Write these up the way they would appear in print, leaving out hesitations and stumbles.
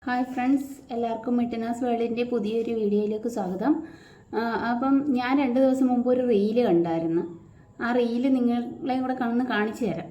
Hi friends, എല്ലാവർക്കും മിട്ടനാസ് വേൾഡിൻ്റെ പുതിയൊരു വീഡിയോയിലേക്ക് സ്വാഗതം. അപ്പം ഞാൻ 2 ദിവസം മുമ്പ് ഒരു റീല് കണ്ടായിരുന്നു. ആ റീല് നിങ്ങളെയും കൂടെ കാണിച്ചു തരാം.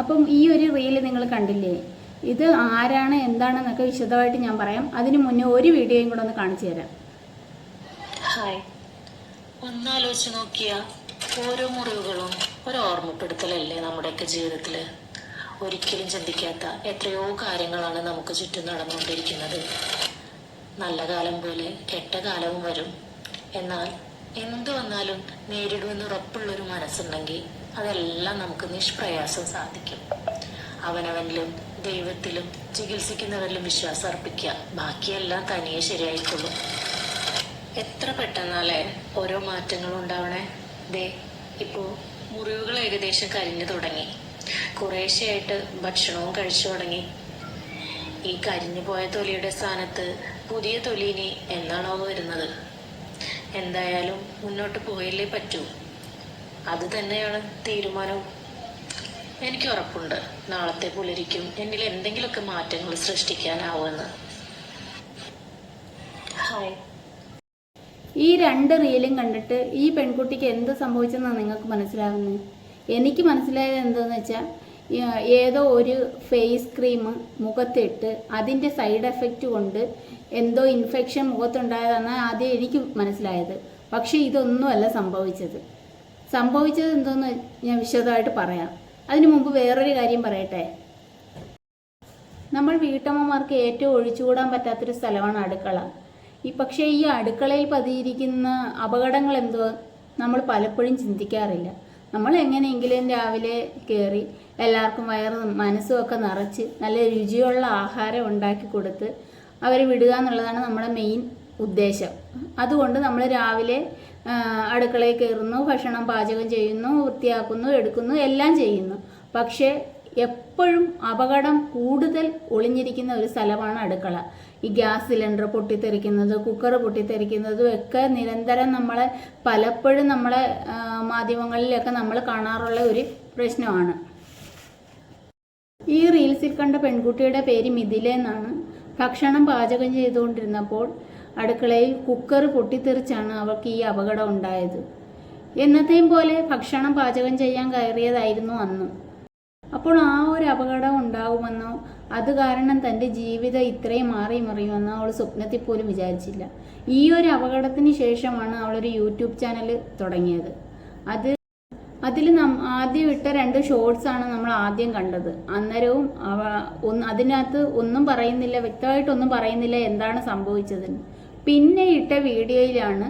അപ്പം ഈ ഒരു റീല് നിങ്ങൾ കണ്ടില്ലേ? ഇത് ആരാണ് എന്താണെന്നൊക്കെ വിശദമായിട്ട് ഞാൻ പറയാം. അതിനു മുന്നേ ഒരു വീഡിയോയും കൂടെ ഒന്ന് കാണിച്ചു തരാം. ഹായ്, ഒന്നാലോചിച്ച് നോക്കിയ ഓരോ മുറിവുകളും ഒരു ഓർമ്മപ്പെടുത്തലല്ലേ നമ്മുടെയൊക്കെ ജീവിതത്തിൽ. ഒരിക്കലും ചിന്തിക്കാത്ത എത്രയോ കാര്യങ്ങളാണ് നമുക്ക് ചുറ്റും നടന്നുകൊണ്ടിരിക്കുന്നത്. നല്ല കാലം പോലെ കെട്ട കാലവും വരും. എന്നാൽ എന്തു വന്നാലും നേരിടുമെന്ന് ഉറപ്പുള്ളൊരു മനസ്സുണ്ടെങ്കിൽ അതെല്ലാം നമുക്ക് നിഷ്പ്രയാസം സാധിക്കും. അവനവനിലും ദൈവത്തിലും ചികിത്സിക്കുന്നവരിലും വിശ്വാസം അർപ്പിക്കുക. ബാക്കിയെല്ലാം തനിയെ ശരിയായിക്കൊള്ളും. എത്ര പെട്ടെന്നാലേ ഓരോ മാറ്റങ്ങളും ഉണ്ടാവണേ. ഇപ്പോൾ മുറിവുകൾ ഏകദേശം കരിഞ്ഞു തുടങ്ങി. കുറേശ്ശെയായിട്ട് ഭക്ഷണവും കഴിച്ചു തുടങ്ങി. ഈ കരിഞ്ഞു പോയ തൊലിയുടെ സ്ഥാനത്ത് പുതിയ തൊലി ഇനി എന്നാണോ വരുന്നത്? എന്തായാലും മുന്നോട്ട് പോയല്ലേ പറ്റൂ. അത് തന്നെയാണ് തീരുമാനവും. എനിക്ക് ഉറപ്പുണ്ട് നാളത്തെ പുലരിക്കും എന്നിൽ എന്തെങ്കിലുമൊക്കെ മാറ്റങ്ങൾ സൃഷ്ടിക്കാനാവുമെന്ന്. ഹായ്. ഈ 2 റീലും കണ്ടിട്ട് ഈ പെൺകുട്ടിക്ക് എന്ത് സംഭവിച്ചെന്നാണ് നിങ്ങൾക്ക് മനസ്സിലാകുന്നത്? എനിക്ക് മനസ്സിലായത് എന്താണെന്ന് വെച്ചാൽ, ഏതോ ഒരു ഫേസ് ക്രീം മുഖത്തിട്ട് അതിൻ്റെ സൈഡ് എഫക്റ്റ് കൊണ്ട് എന്തോ ഇൻഫെക്ഷൻ മുഖത്തുണ്ടായതാണ് ആദ്യം എനിക്ക് മനസ്സിലായത്. പക്ഷേ ഇതൊന്നുമല്ല സംഭവിച്ചത്. എന്തോന്ന് ഞാൻ വിശദമായിട്ട് പറയാം. അതിനു മുമ്പ് വേറൊരു കാര്യം പറയട്ടെ. നമ്മൾ വീട്ടമ്മമാർക്ക് ഏറ്റവും ഒഴിച്ചുകൂടാൻ പറ്റാത്തൊരു സ്ഥലമാണ് അടുക്കള. പക്ഷേ ഈ അടുക്കളയിൽ പതിയിരിക്കുന്ന അപകടങ്ങൾ എന്തോ നമ്മൾ പലപ്പോഴും ചിന്തിക്കാറില്ല. നമ്മൾ എങ്ങനെയെങ്കിലും രാവിലെ കയറി എല്ലാവർക്കും വയറും മനസ്സും ഒക്കെ നിറച്ച് നല്ല രുചിയുള്ള ആഹാരം ഉണ്ടാക്കി കൊടുത്ത് അവരെ വിടുക എന്നുള്ളതാണ് നമ്മുടെ മെയിൻ ഉദ്ദേശം. അതുകൊണ്ട് നമ്മൾ രാവിലെ അടുക്കളയിൽ കയറുന്നു, ഭക്ഷണം പാചകം ചെയ്യുന്നു, വൃത്തിയാക്കുന്നു, എടുക്കുന്നു, എല്ലാം ചെയ്യുന്നു. പക്ഷേ എപ്പോഴും അപകടം കൂടുതൽ ഒളിഞ്ഞിരിക്കുന്ന ഒരു സ്ഥലമാണ് അടുക്കള. ഈ ഗ്യാസ് സിലിണ്ടർ പൊട്ടിത്തെറിക്കുന്നത്, കുക്കർ പൊട്ടിത്തെറിക്കുന്നതും ഒക്കെ നിരന്തരം പലപ്പോഴും നമ്മളെ മാധ്യമങ്ങളിലൊക്കെ നമ്മൾ കാണാറുള്ള ഒരു പ്രശ്നമാണ്. ഈ റീൽസിൽ കണ്ട പെൺകുട്ടിയുടെ പേര് മിഥില എന്നാണ്. ഭക്ഷണം പാചകം ചെയ്തുകൊണ്ടിരുന്നപ്പോൾ അടുക്കളയിൽ കുക്കർ പൊട്ടിത്തെറിച്ചാണ് അവൾക്ക് ഈ അപകടം ഉണ്ടായത്. എന്നത്തെയും പോലെ ഭക്ഷണം പാചകം ചെയ്യാൻ കയറിയതായിരുന്നു അന്നും. അപ്പോൾ ആ ഒരു അപകടം ഉണ്ടാകുമെന്നോ അത് കാരണം തൻ്റെ ജീവിതം ഇത്രയും മാറി മറിയുമെന്നോ അവൾ സ്വപ്നത്തിൽ പോലും വിചാരിച്ചില്ല. ഈ ഒരു അപകടത്തിന് ശേഷമാണ് അവളൊരു യൂട്യൂബ് ചാനൽ തുടങ്ങിയത്. അതിൽ ആദ്യം ഇട്ട 2 ഷോർട്സാണ് നമ്മൾ ആദ്യം കണ്ടത്. അന്നേരവും അതിനകത്ത് ഒന്നും പറയുന്നില്ല, വ്യക്തമായിട്ടൊന്നും പറയുന്നില്ല എന്താണ് സംഭവിച്ചതെന്ന്. പിന്നെ ഇട്ട വീഡിയോയിലാണ്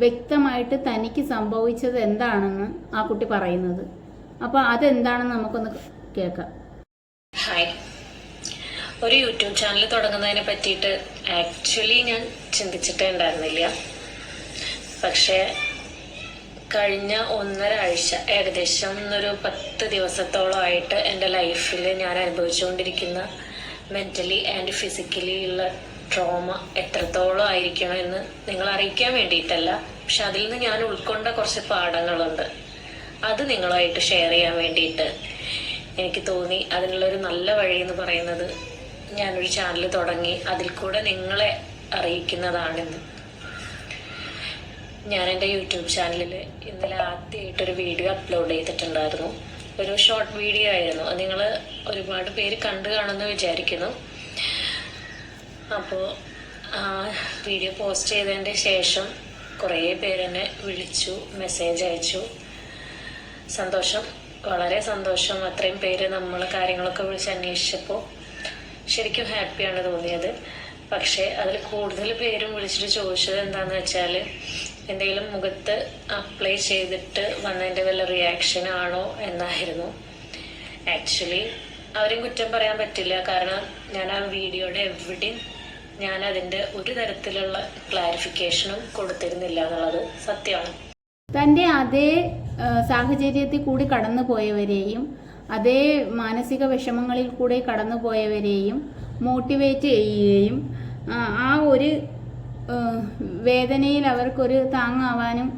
വ്യക്തമായിട്ട് തനിക്ക് സംഭവിച്ചത് എന്താണെന്ന് ആ കുട്ടി പറയുന്നത്. അപ്പോൾ അതെന്താണെന്ന് നമുക്കൊന്ന് കേൾക്കാം. ഹായ്. ഒരു യൂട്യൂബ് ചാനൽ തുടങ്ങുന്നതിനെ പറ്റിയിട്ട് ആക്ച്വലി ഞാൻ ചിന്തിച്ചിട്ടേ ഉണ്ടായിരുന്നില്ല. പക്ഷേ കഴിഞ്ഞ 1.5 ആഴ്ച, ഏകദേശം ഒരു 10 ദിവസത്തോളമായിട്ട് എൻ്റെ ലൈഫിൽ ഞാൻ അനുഭവിച്ചുകൊണ്ടിരിക്കുന്ന മെൻ്റലി ആൻഡ് ഫിസിക്കലി ഉള്ള ട്രോമ എത്രത്തോളം ആയിരിക്കണം എന്ന് നിങ്ങൾ അറിയിക്കാൻ വേണ്ടിയിട്ടല്ല, പക്ഷെ അതിൽ നിന്ന് ഞാൻ ഉൾക്കൊണ്ട കുറച്ച് പാഠങ്ങളുണ്ട്. അത് നിങ്ങളുമായിട്ട് ഷെയർ ചെയ്യാൻ വേണ്ടിയിട്ട് എനിക്ക് തോന്നി. അതിനുള്ളൊരു നല്ല വഴി എന്ന് പറയുന്നത് ഞാനൊരു ചാനൽ തുടങ്ങി അതിൽ കൂടെ നിങ്ങളെ അറിയിക്കുന്നതാണെന്ന്. ഞാൻ എൻ്റെ യൂട്യൂബ് ചാനലിൽ ഇന്നലെ ആദ്യമായിട്ടൊരു വീഡിയോ അപ്ലോഡ് ചെയ്തിട്ടുണ്ടായിരുന്നു. ഒരു ഷോർട്ട് വീഡിയോ ആയിരുന്നു. അത് നിങ്ങൾ ഒരുപാട് പേര് കണ്ടു കാണുമെന്ന് വിചാരിക്കുന്നു. അപ്പോൾ ആ വീഡിയോ പോസ്റ്റ് ചെയ്തതിൻ്റെ ശേഷം കുറേ പേരെന്നെ വിളിച്ചു, മെസ്സേജ് അയച്ചു. സന്തോഷം, വളരെ സന്തോഷം. അത്രയും പേര് നമ്മൾ കാര്യങ്ങളൊക്കെ വിളിച്ച് അന്വേഷിച്ചപ്പോൾ ശരിക്കും ഹാപ്പിയാണ് തോന്നിയത്. പക്ഷേ അതിൽ കൂടുതൽ പേരും വിളിച്ചിട്ട് ചോദിച്ചത് എന്താണെന്ന് വെച്ചാൽ, എന്തെങ്കിലും മുഖത്ത് അപ്ലൈ ചെയ്തിട്ട് വന്നതിൻ്റെ വല്ല റിയാക്ഷൻ ആണോ എന്നായിരുന്നു. ആക്ച്വലി അവരെയും കുറ്റം പറയാൻ പറ്റില്ല. കാരണം ഞാൻ ആ വീഡിയോയുടെ എവിടെയും ഞാൻ അതിൻ്റെ ഒരു തരത്തിലുള്ള ക്ലാരിഫിക്കേഷനും കൊടുത്തിരുന്നില്ല എന്നുള്ളത് സത്യമാണ്. തൻ്റെ അതേ സാഹചര്യത്തിൽ കൂടി കടന്നു പോയവരെയും അതേ മാനസിക വിഷമങ്ങളിൽ കൂടി കടന്നു പോയവരെയും മോട്ടിവേറ്റ് ചെയ്യുകയും ആ ഒരു വേദനയിൽ അവർക്കൊരു താങ്ങാവാനും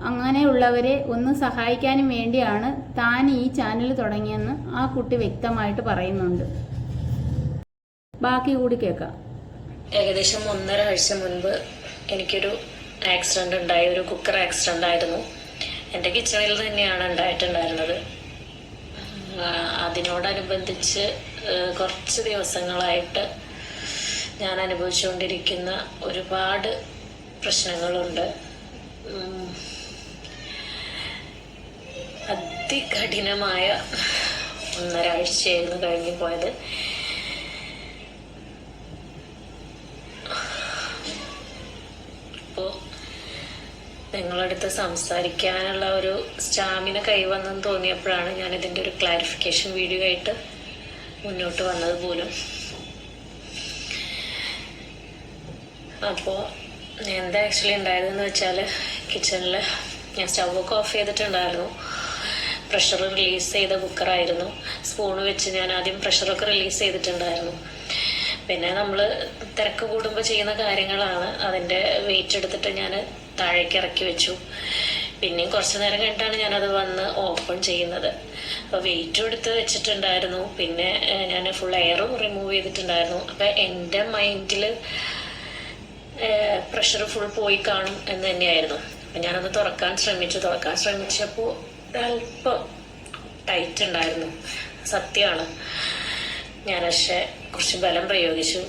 അങ്ങനെയുള്ളവരെ ഒന്ന് സഹായിക്കാനും വേണ്ടിയാണ് താൻ ഈ ചാനൽ തുടങ്ങിയെന്ന് ആ കുട്ടി വ്യക്തമായിട്ട് പറയുന്നുണ്ട്. ബാക്കി കൂടി കേൾക്കാം. ഏകദേശം 1.5 ആഴ്ച മുൻപ് എനിക്കൊരു ആക്സിഡന്റ് ഉണ്ടായി. ഒരു കുക്കർ ആക്സിഡന്റ് ആയിരുന്നു. എൻ്റെ കിച്ചണിൽ തന്നെയാണ് ഉണ്ടായിട്ടുണ്ടായിരുന്നത്. അതിനോടനുബന്ധിച്ച് കുറച്ച് ദിവസങ്ങളായിട്ട് ഞാൻ അനുഭവിച്ചുകൊണ്ടിരിക്കുന്ന ഒരുപാട് പ്രശ്നങ്ങളുണ്ട്. അതികഠിനമായ 1.5 ആഴ്ചയായിരുന്നു കഴിഞ്ഞു പോയത്. അപ്പോൾ നിങ്ങളടുത്ത് സംസാരിക്കാനുള്ള ഒരു സ്റ്റാമിന കൈവന്നെന്ന് തോന്നിയപ്പോഴാണ് ഞാൻ ഇതിൻ്റെ ഒരു ക്ലാരിഫിക്കേഷൻ വീഡിയോ ആയിട്ട് മുന്നോട്ട് വന്നത് പോലും. അപ്പോൾ എന്താ ആക്ച്വലി ഉണ്ടായതെന്ന് വെച്ചാൽ, കിച്ചണിൽ ഞാൻ സ്റ്റൗവൊക്കെ ഓഫ് ചെയ്തിട്ടുണ്ടായിരുന്നു. പ്രഷർ റിലീസ് ചെയ്ത കുക്കറായിരുന്നു. സ്പൂണ് വെച്ച് ഞാൻ ആദ്യം പ്രഷറൊക്കെ റിലീസ് ചെയ്തിട്ടുണ്ടായിരുന്നു. പിന്നെ നമ്മൾ തിരക്ക് കൂടുമ്പോൾ ചെയ്യുന്ന കാര്യങ്ങളാണ്. അതിൻ്റെ വെയിറ്റ് എടുത്തിട്ട് ഞാൻ താഴേക്ക് ഇറക്കി വെച്ചു. പിന്നെയും കുറച്ച് നേരം കഴിഞ്ഞിട്ടാണ് ഞാനത് വന്ന് ഓപ്പൺ ചെയ്യുന്നത്. അപ്പോൾ വെയിറ്റും എടുത്ത് വെച്ചിട്ടുണ്ടായിരുന്നു. പിന്നെ ഞാൻ ഫുൾ എയറും റിമൂവ് ചെയ്തിട്ടുണ്ടായിരുന്നു. അപ്പം എൻ്റെ മൈൻഡിൽ പ്രഷർ ഫുൾ പോയി കാണും എന്ന് തന്നെയായിരുന്നു. അപ്പം ഞാനത് തുറക്കാൻ ശ്രമിച്ചപ്പോൾ അല്പം ടൈറ്റ് ഉണ്ടായിരുന്നു. സത്യമാണ്. ഞാൻ പക്ഷേ കുറച്ച് ബലം പ്രയോഗിച്ചു.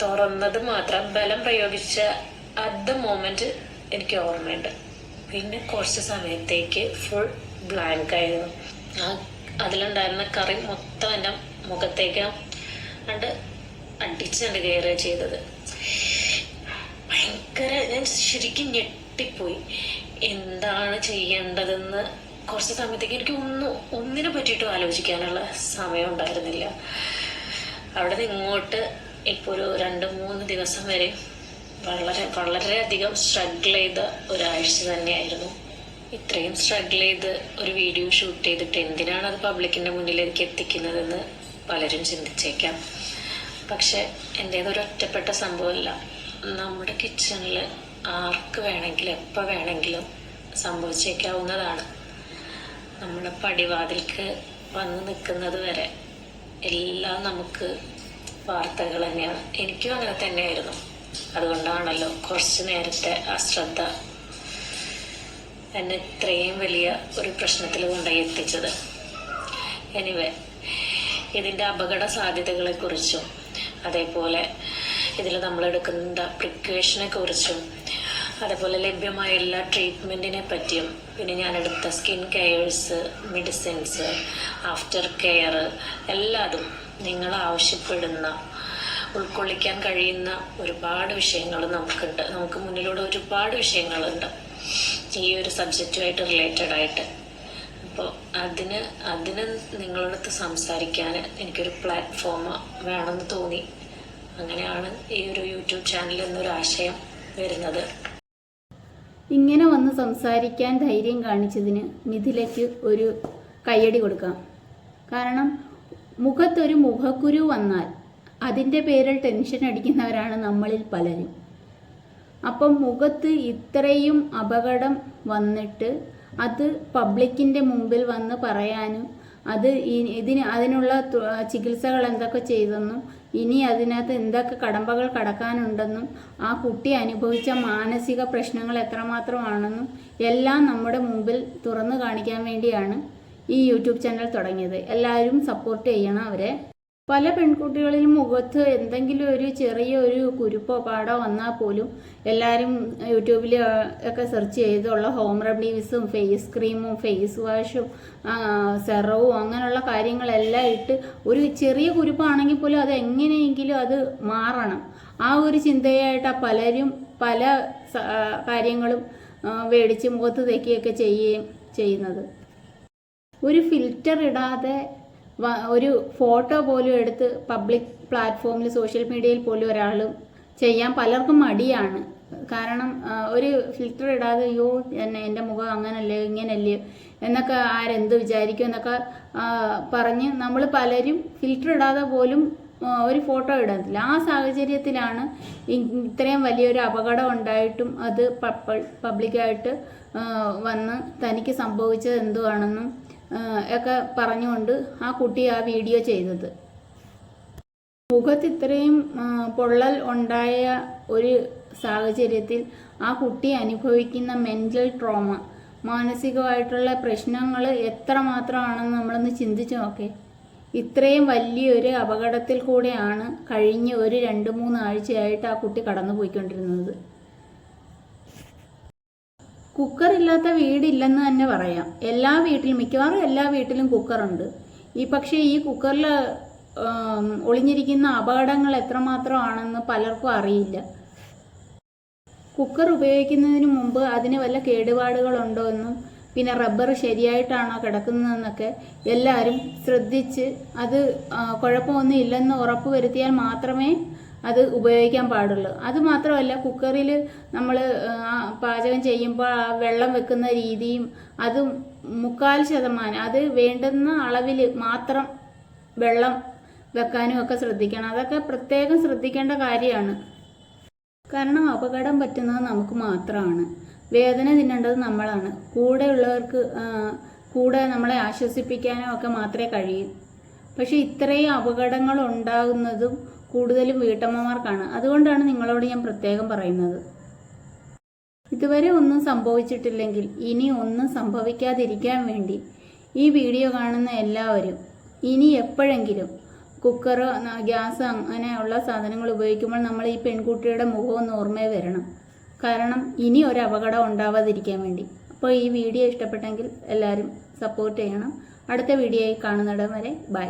തുറന്നത് മാത്രം ബലം പ്രയോഗിച്ച അറ്റ് ദ മൊമെന്റ് എനിക്ക് ഓർമ്മയുണ്ട്. പിന്നെ കുറച്ച് സമയത്തേക്ക് ഫുൾ ബ്ലാങ്ക് ആയിരുന്നു. അതിലുണ്ടായിരുന്ന കറി മൊത്തം എൻ്റെ മുഖത്തേക്ക് കണ്ട് അടിച്ചുകൊണ്ട് കയറുക ചെയ്തത്. ഭയങ്കര, ഞാൻ ശരിക്കും ഞെട്ടിപ്പോയി. എന്താണ് ചെയ്യേണ്ടതെന്ന് കുറച്ച് സമയത്തേക്ക് എനിക്ക് ഒന്നിനെ പറ്റിയിട്ടും ആലോചിക്കാനുള്ള സമയം ഉണ്ടായിരുന്നില്ല. അവിടെ നിന്ന് ഇങ്ങോട്ട് ഇപ്പോൾ ഒരു 2-3 ദിവസം വരെ വളരെയധികം സ്ട്രഗിൾ ചെയ്ത ഒരാഴ്ച തന്നെയായിരുന്നു. ഇത്രയും സ്ട്രഗിൾ ചെയ്ത് ഒരു വീഡിയോ ഷൂട്ട് ചെയ്തിട്ട് എന്തിനാണ് അത് പബ്ലിക്കിൻ്റെ മുന്നിലേക്ക് എത്തിക്കുന്നതെന്ന് പലരും ചിന്തിച്ചേക്കാം. പക്ഷെ എൻ്റേതൊരു ഒറ്റപ്പെട്ട സംഭവമല്ല. നമ്മുടെ കിച്ചണിൽ ആർക്ക് വേണമെങ്കിലും എപ്പോൾ വേണമെങ്കിലും സംഭവിച്ചേക്കാവുന്നതാണ്. നമ്മുടെ പടിവാതിൽക്ക് വന്ന് നിൽക്കുന്നത് വരെ എല്ലാം നമുക്ക് വാർത്തകൾ തന്നെയാണ്. എനിക്കും അങ്ങനെ തന്നെയായിരുന്നു. അതുകൊണ്ടാണല്ലോ കുറച്ച് നേരത്തെ അശ്രദ്ധ എന്നെ ഇത്രയും വലിയ ഒരു പ്രശ്നത്തിൽ കൊണ്ടുപോയി എത്തിച്ചത്. എനിവേ, ഇതിൻ്റെ അപകട സാധ്യതകളെക്കുറിച്ചും അതേപോലെ ഇതിൽ നമ്മളെടുക്കുന്ന പ്രിക്കോഷനെ കുറിച്ചും അതേപോലെ ലഭ്യമായ എല്ലാ ട്രീറ്റ്മെൻറ്റിനെ പറ്റിയും, പിന്നെ ഞാനെടുത്ത skin cares, medicines, after care, എല്ലാതും നിങ്ങൾ ആവശ്യപ്പെടുന്ന ഉൾക്കൊള്ളിക്കാൻ കഴിയുന്ന ഒരുപാട് വിഷയങ്ങൾ നമുക്കുണ്ട്. നമുക്ക് മുന്നിലൂടെ ഒരുപാട് വിഷയങ്ങളുണ്ട് ഈ ഒരു സബ്ജക്റ്റുമായിട്ട് റിലേറ്റഡ് ആയിട്ട്. അപ്പോൾ അതിന് നിങ്ങളടുത്ത് സംസാരിക്കാൻ എനിക്കൊരു പ്ലാറ്റ്ഫോം വേണമെന്ന് തോന്നി. അങ്ങനെയാണ് ഈ ഒരു യൂട്യൂബ് ചാനൽ എന്നൊരു ആശയം വരുന്നത്. ഇങ്ങനെ വന്ന് സംസാരിക്കാൻ ധൈര്യം കാണിച്ചതിന് മിഥിലയ്ക്ക് ഒരു കയ്യടി കൊടുക്കാം. കാരണം മുഖത്തൊരു മുഖക്കുരു വന്നാൽ അതിൻ്റെ പേരിൽ ടെൻഷൻ അടിക്കുന്നവരാണ് നമ്മളിൽ പലരും. അപ്പം മുഖത്ത് ഇത്രയും അപകടം വന്നിട്ട് അത് പബ്ലിക്കിൻ്റെ മുമ്പിൽ വന്ന് പറയാനും അതിനുള്ള ചികിത്സകൾ എന്തൊക്കെ ചെയ്തെന്നും ഇനി അതിനകത്ത് എന്തൊക്കെ കടമ്പകൾ കടക്കാനുണ്ടെന്നും ആ കുട്ടി അനുഭവിച്ച മാനസിക പ്രശ്നങ്ങൾ എത്രമാത്രമാണെന്നും എല്ലാം നമ്മുടെ മുമ്പിൽ തുറന്നു കാണിക്കാൻ വേണ്ടിയാണ് ഈ യൂട്യൂബ് ചാനൽ തുടങ്ങിയത്. എല്ലാവരും സപ്പോർട്ട് ചെയ്യണം അവരെ. പല പെൺകുട്ടികളിലും മുഖത്ത് എന്തെങ്കിലും ഒരു ചെറിയൊരു കുരുപ്പോ പാടോ വന്നാൽ പോലും എല്ലാവരും യൂട്യൂബിൽ ഒക്കെ സെർച്ച് ചെയ്തുള്ള ഹോം റെമഡീസും ഫേസ് ക്രീമും ഫേസ് വാഷും സെറവും അങ്ങനെയുള്ള കാര്യങ്ങളെല്ലാം ഇട്ട് ഒരു ചെറിയ കുരുപ്പാണെങ്കിൽ പോലും അത് എങ്ങനെയെങ്കിലും അത് മാറണം. ആ ഒരു ചിന്തയായിട്ടാണ് പലരും പല കാര്യങ്ങളും മേടിച്ച് മുഖത്ത് തേക്കുകയൊക്കെ ചെയ്യുന്നത്. ഒരു ഫിൽറ്റർ ഇടാതെ ഒരു ഫോട്ടോ പോലും എടുത്ത് പബ്ലിക് പ്ലാറ്റ്ഫോമിൽ സോഷ്യൽ മീഡിയയിൽ പോലും ഒരാൾ ചെയ്യാൻ പലർക്കും മടിയാണ്. കാരണം ഒരു ഫിൽറ്റർ ഇടാതെ അയ്യോ എൻ്റെ മുഖം അങ്ങനല്ലേ ഇങ്ങനല്ലേ എന്നൊക്കെ ആരെന്ത് വിചാരിക്കും എന്നൊക്കെ പറഞ്ഞ് നമ്മൾ പലരും ഫിൽറ്റർ ഇടാതെ പോലും ഒരു ഫോട്ടോ ഇടത്തില്ല. ആ സാഹചര്യത്തിലാണ് ഇത്രയും വലിയൊരു അപകടം ഉണ്ടായിട്ടും അത് പബ്ലിക്കായിട്ട് വന്ന് തനിക്ക് സംഭവിച്ചത് എന്തുവാണെന്നും ഒക്കെ പറഞ്ഞുകൊണ്ട് ആ കുട്ടി ആ വീഡിയോ ചെയ്തത്. മുഖത്ത് ഇത്രയും പൊള്ളൽ ഉണ്ടായ ഒരു സാഹചര്യത്തിൽ ആ കുട്ടി അനുഭവിക്കുന്ന മെൻ്റൽ ട്രോമ, മാനസികമായിട്ടുള്ള പ്രശ്നങ്ങൾ എത്രമാത്രമാണെന്ന് നമ്മളൊന്ന് ചിന്തിച്ച് നോക്കേ. ഇത്രയും വലിയൊരു അപകടത്തിൽ കൂടെയാണ് കഴിഞ്ഞ ഒരു 2-3 ആഴ്ചയായിട്ട് ആ കുട്ടി കടന്നു പോയിക്കൊണ്ടിരുന്നത്. കുക്കറില്ലാത്ത വീടില്ലെന്ന് തന്നെ പറയാം. എല്ലാ വീട്ടിലും, മിക്കവാറും എല്ലാ വീട്ടിലും കുക്കറുണ്ട്. പക്ഷേ ഈ കുക്കറിൽ ഒളിഞ്ഞിരിക്കുന്ന അപകടങ്ങൾ എത്രമാത്രമാണെന്ന് പലർക്കും അറിയില്ല. കുക്കർ ഉപയോഗിക്കുന്നതിന് മുമ്പ് അതിന് വല്ല കേടുപാടുകളുണ്ടോ എന്നും പിന്നെ റബ്ബർ ശരിയായിട്ടാണോ കിടക്കുന്നതെന്നൊക്കെ എല്ലാവരും ശ്രദ്ധിച്ച് അത് കുഴപ്പമൊന്നും ഇല്ലെന്ന് ഉറപ്പ് വരുത്തിയാൽ മാത്രമേ അത് ഉപയോഗിക്കാൻ പാടുള്ളൂ. അതുമാത്രമല്ല, കുക്കറിൽ നമ്മൾ പാചകം ചെയ്യുമ്പോൾ ആ വെള്ളം വെക്കുന്ന രീതിയും അത് 3/4% അത് വേണ്ടുന്ന അളവിൽ മാത്രം വെള്ളം വെക്കാനും ഒക്കെ ശ്രദ്ധിക്കണം. അതൊക്കെ പ്രത്യേകം ശ്രദ്ധിക്കേണ്ട കാര്യമാണ്. കാരണം അപകടം പറ്റുന്നത് നമുക്ക് മാത്രമാണ്. വേദന തിന്നേണ്ടത് നമ്മളാണ്. കൂടെയുള്ളവർക്ക് കൂടെ നമ്മളെ ആശ്വസിപ്പിക്കാനോ ഒക്കെ മാത്രമേ കഴിയൂ. പക്ഷേ ഇത്രയും അപകടങ്ങൾ ഉണ്ടാകുന്നതും കൂടുതലും വീട്ടമ്മമാർക്കാണ്. അതുകൊണ്ടാണ് നിങ്ങളോട് ഞാൻ പ്രത്യേകം പറയുന്നത്. ഇതുവരെ ഒന്നും സംഭവിച്ചിട്ടില്ലെങ്കിൽ ഇനി ഒന്നും സംഭവിക്കാതിരിക്കാൻ വേണ്ടി ഈ വീഡിയോ കാണുന്ന എല്ലാവരും ഇനി എപ്പോഴെങ്കിലും കുക്കറോ ഗ്യാസ് അങ്ങനെയുള്ള സാധനങ്ങൾ ഉപയോഗിക്കുമ്പോൾ നമ്മൾ ഈ പെൺകുട്ടിയുടെ മുഖം ഒന്ന് ഓർമ്മയിൽ വരണം. കാരണം ഇനി ഒരു അപകടം ഉണ്ടാവാതിരിക്കാൻ വേണ്ടി. അപ്പോൾ ഈ വീഡിയോ ഇഷ്ടപ്പെട്ടെങ്കിൽ എല്ലാവരും സപ്പോർട്ട് ചെയ്യണം. അടുത്ത വീഡിയോയിൽ കാണുന്നിടം വരെ ബൈ.